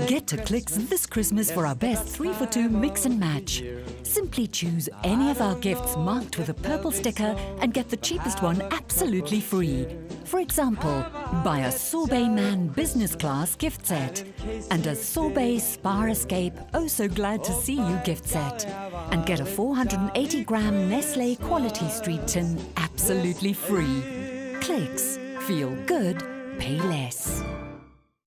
Get to Clic's this Christmas for our best 3-for-2 mix and match. Simply choose any of our gifts marked with a purple sticker and get the cheapest one absolutely free. For example, buy a Sorbet Man Business Class gift set and a Sorbet Spa Escape Oh So Glad to See You gift set, and get a 480-gram Nestlé Quality Street tin absolutely free. Clics. Feel good, pay less.